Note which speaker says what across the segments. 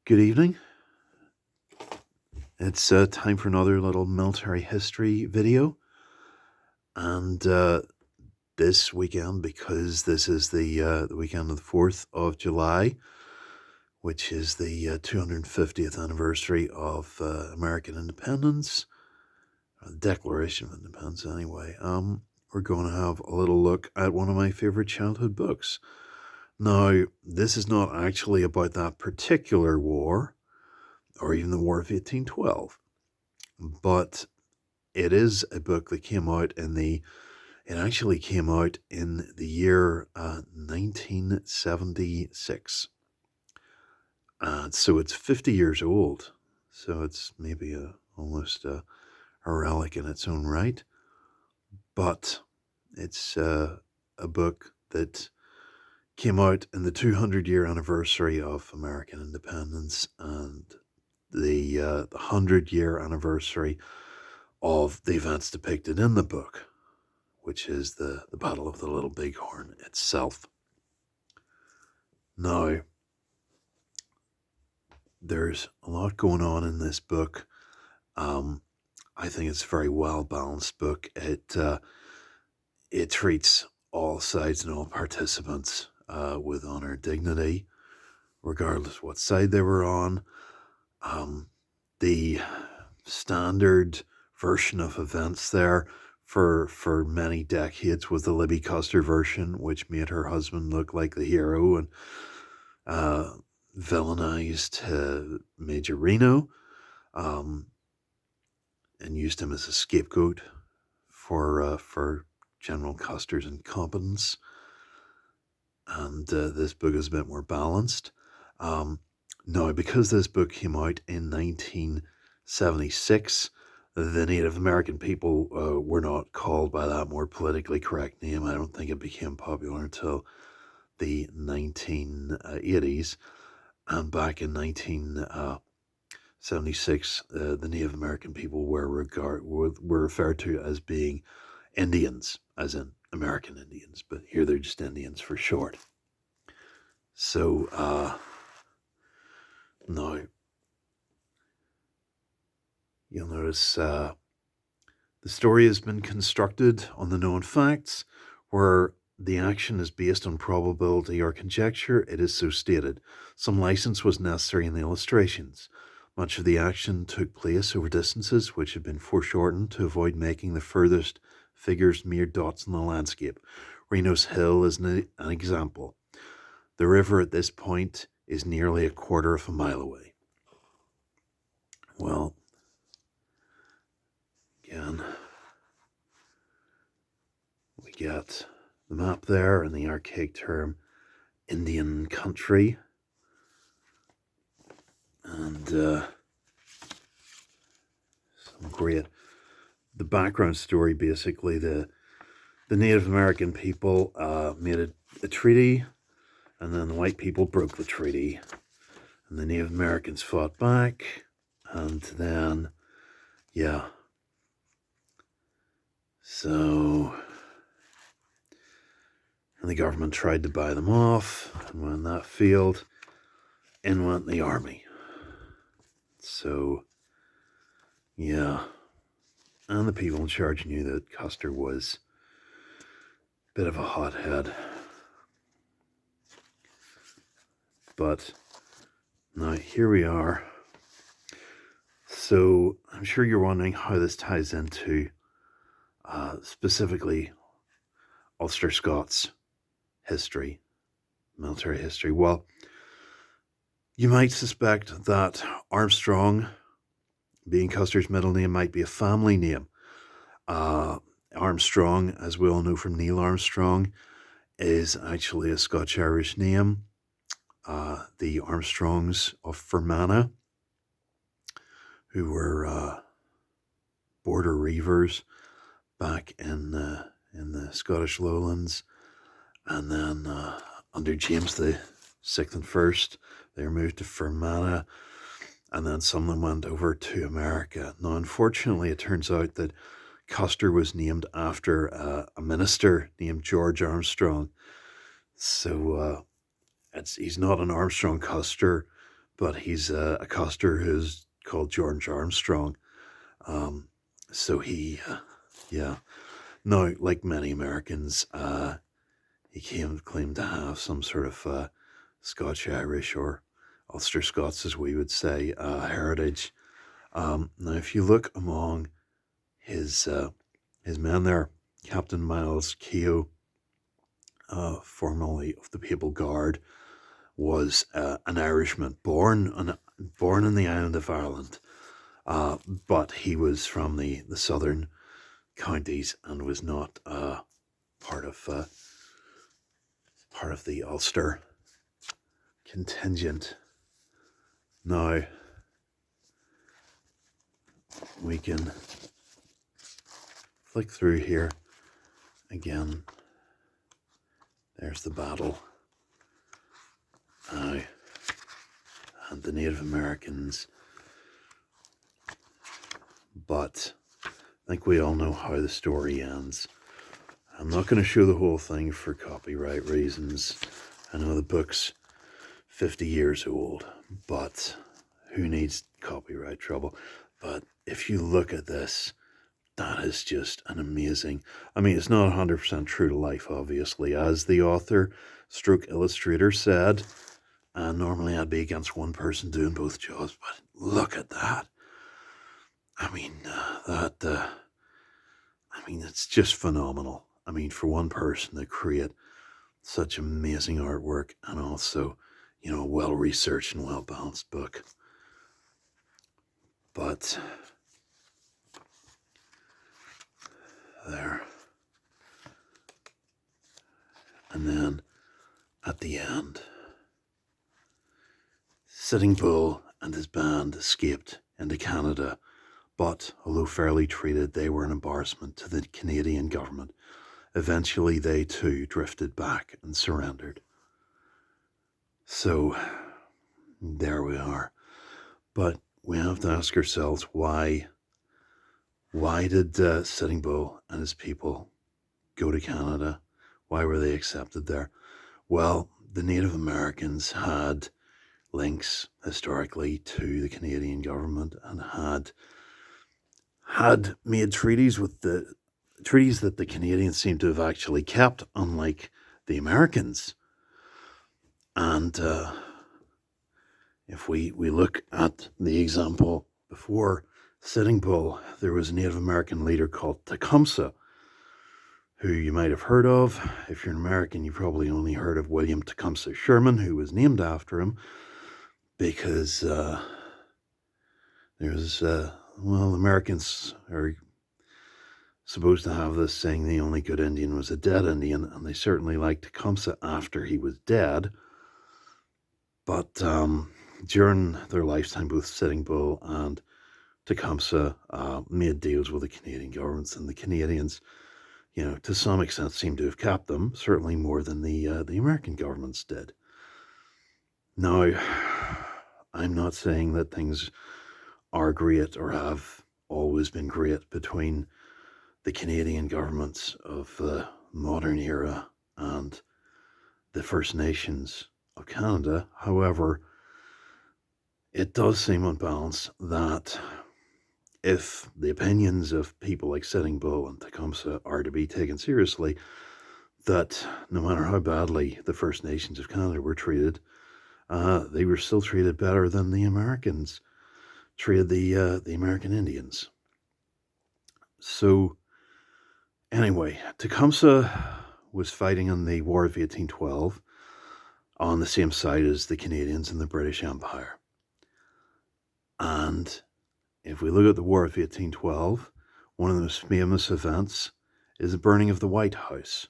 Speaker 1: Good evening. It's time for another little military history video. And this weekend, because this is the weekend of the 4th of July, which is the 250th anniversary of American independence, the Declaration of Independence anyway, we're going to have a little look at one of my favorite childhood books. Now, this is not actually about that particular war, or even the War of 1812. But it is a book that came out it actually came out in the year 1976. So it's 50 years old. So it's maybe almost a relic in its own right. But it's a book that came out in the 200-year anniversary of American independence and the 100-year anniversary of the events depicted in the book, which is the Battle of the Little Bighorn itself. Now, there's a lot going on in this book. I think it's a very well-balanced book. It treats all sides and all participants with honor, dignity, regardless what side they were on. The standard version of events there for many decades was the Libby Custer version, which made her husband look like the hero and villainized Major Reno, and used him as a scapegoat for General Custer's incompetence. And this book is a bit more balanced. Now, because this book came out in 1976, the Native American people were not called by that more politically correct name. I don't think it became popular until the 1980s. And back in 1976, the Native American people were referred to as being Indians, as in American Indians. But here they're just Indians for short. So, now, you'll notice the story has been constructed on the known facts. Where the action is based on probability or conjecture, it is so stated. Some license was necessary in the illustrations. Much of the action took place over distances which had been foreshortened to avoid making the furthest figures mere dots in the landscape. Reno's Hill is an example. The river at this point is nearly a quarter of a mile away. Well, again, we get the map there and the archaic term Indian country. And some great, the background story, basically, the Native American people made a treaty, and then the white people broke the treaty, and the Native Americans fought back, and then, yeah. So, and the government tried to buy them off, and when that failed, in went the army. So, yeah. And the people in charge knew that Custer was a bit of a hothead. But now here we are. So I'm sure you're wondering how this ties into specifically Ulster Scots history, military history. Well, you might suspect that Armstrong, being Custer's middle name, might be a family name. Armstrong, as we all know from Neil Armstrong, is actually a Scots Irish name. The Armstrongs of Fermanagh, who were border reavers back in the Scottish lowlands, and then under James the Sixth and First, they were moved to Fermanagh, and then some of them went over to America. Now, unfortunately, it turns out that Custer was named after a minister named George Armstrong. So he's not an Armstrong Custer, but he's a Custer who's called George Armstrong. So yeah. Now, like many Americans, he claimed to have some sort of Scotch Irish or Ulster Scots, as we would say, heritage. Now, if you look among his men there, Captain Miles Keogh, formerly of the Papal Guard, was an Irishman born in the island of Ireland, but he was from the southern counties and was not part of the Ulster contingent. Now we can flick through here again. There's the battle. And the Native Americans. But I think we all know how the story ends. I'm not going to show the whole thing for copyright reasons. I know the book's 50 years old, but who needs copyright trouble? But if you look at this, that is just an amazing... I mean, it's not 100% true to life, obviously. As the author stroke illustrator said, normally I'd be against one person doing both jobs, but look at that. I mean, it's just phenomenal. I mean, for one person to create such amazing artwork and also, a well-researched and well-balanced book. But there. And then at the end, Sitting Bull and his band escaped into Canada, but although fairly treated, they were an embarrassment to the Canadian government. Eventually, they too drifted back and surrendered. So, there we are. But we have to ask ourselves, why did Sitting Bull and his people go to Canada? Why were they accepted there? Well, the Native Americans had links historically to the Canadian government and had made treaties that the Canadians seem to have actually kept, unlike the Americans. And if we look at the example before Sitting Bull, there was a Native American leader called Tecumseh, who you might have heard of. If you're an American, you probably only heard of William Tecumseh Sherman, who was named after him because Americans are supposed to have this saying, the only good Indian was a dead Indian, and they certainly liked Tecumseh after he was dead. But during their lifetime, both Sitting Bull and Tecumseh made deals with the Canadian governments, and the Canadians, to some extent seem to have kept them, certainly more than the American governments did. Now, I'm not saying that things are great or have always been great between the Canadian governments of the modern era and the First Nations of Canada. However, it does seem on balance that if the opinions of people like Sitting Bull and Tecumseh are to be taken seriously, that no matter how badly the First Nations of Canada were treated, they were still treated better than the Americans treated the American Indians. So, anyway, Tecumseh was fighting in the War of 1812 on the same side as the Canadians in the British Empire. And if we look at the War of 1812, one of the most famous events is the burning of the White House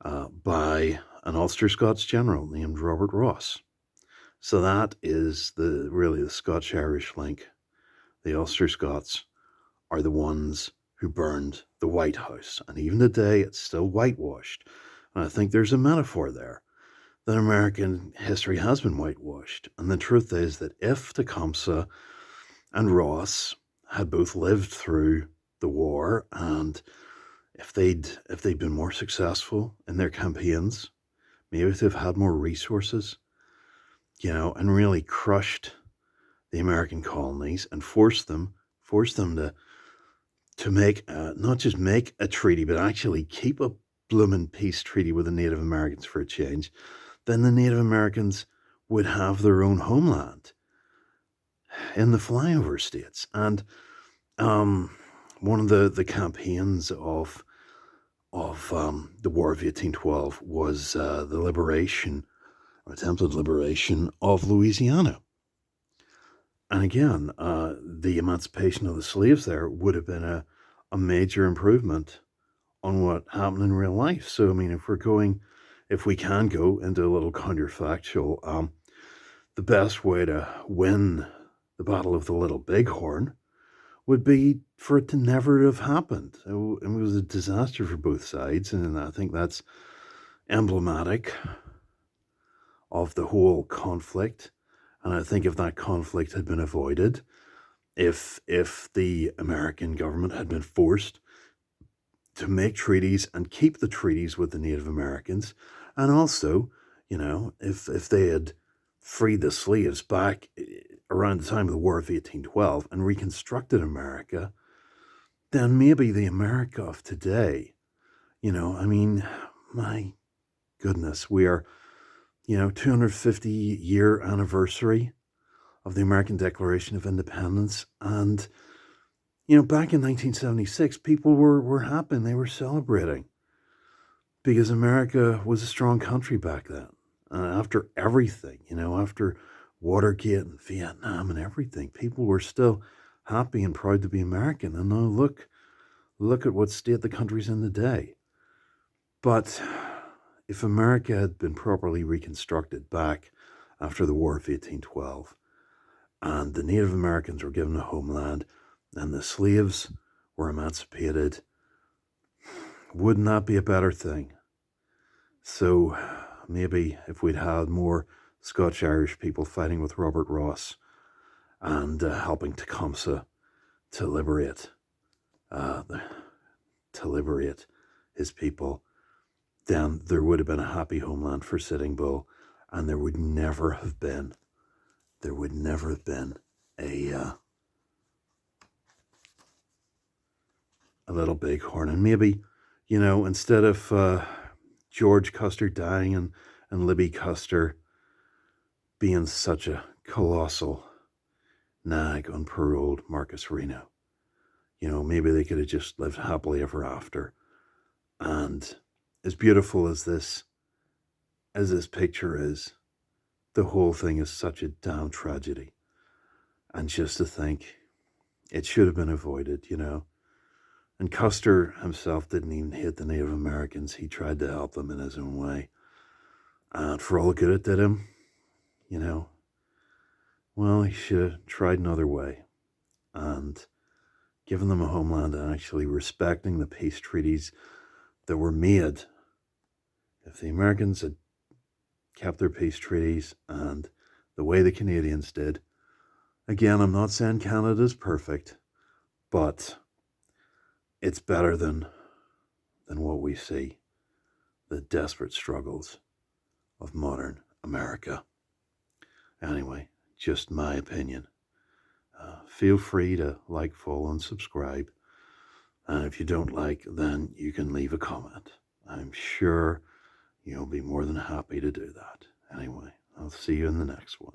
Speaker 1: by an Ulster Scots general named Robert Ross. So that is really the Scots Irish link. The Ulster Scots are the ones who burned the White House. And even today, it's still whitewashed. And I think there's a metaphor there that American history has been whitewashed. And the truth is that if Tecumseh and Ross had both lived through the war, and if they'd been more successful in their campaigns, maybe they've had more resources, and really crushed the American colonies and forced them to make not just make a treaty, but actually keep a bloomin' peace treaty with the Native Americans for a change, then the Native Americans would have their own homeland in the flyover states. And one of the campaigns of the War of 1812 was the liberation, or attempted liberation of Louisiana. And again, the emancipation of the slaves there would have been a major improvement on what happened in real life. So, I mean, if we can go into a little counterfactual, the best way to win the Battle of the Little Bighorn would be for it to never have happened. It was a disaster for both sides, and I think that's emblematic of the whole conflict. And I think if that conflict had been avoided, if the American government had been forced to make treaties and keep the treaties with the Native Americans, and also, if they had freed the slaves back around the time of the War of 1812 and reconstructed America, then maybe the America of today, I mean, my goodness, we are, 250-year anniversary of the American Declaration of Independence. And, back in 1976, people were happy and they were celebrating because America was a strong country back then. After everything, after Watergate and Vietnam and everything, people were still happy and proud to be American. And now look at what state the country's in today. But if America had been properly reconstructed back after the War of 1812, and the Native Americans were given a homeland, and the slaves were emancipated, wouldn't that be a better thing? So maybe if we'd had more Scots Irish people fighting with Robert Ross and helping Tecumseh to liberate his people, then there would have been a happy homeland for Sitting Bull, and there would never have been a little bighorn. And maybe, instead of George Custer dying and Libby Custer being such a colossal nag on poor old Marcus Reno, maybe they could have just lived happily ever after. And as beautiful as this picture is, the whole thing is such a damn tragedy. And just to think, it should have been avoided, And Custer himself didn't even hate the Native Americans. He tried to help them in his own way. And for all the good it did him, well, he should have tried another way and given them a homeland and actually respecting the peace treaties that were made. If the Americans had kept their peace treaties and the way the Canadians did, again, I'm not saying Canada's perfect, but it's better than what we see, the desperate struggles of modern America. Anyway, just my opinion. Feel free to like, follow, and subscribe. And if you don't like, then you can leave a comment. I'm sure you'll be more than happy to do that. Anyway, I'll see you in the next one.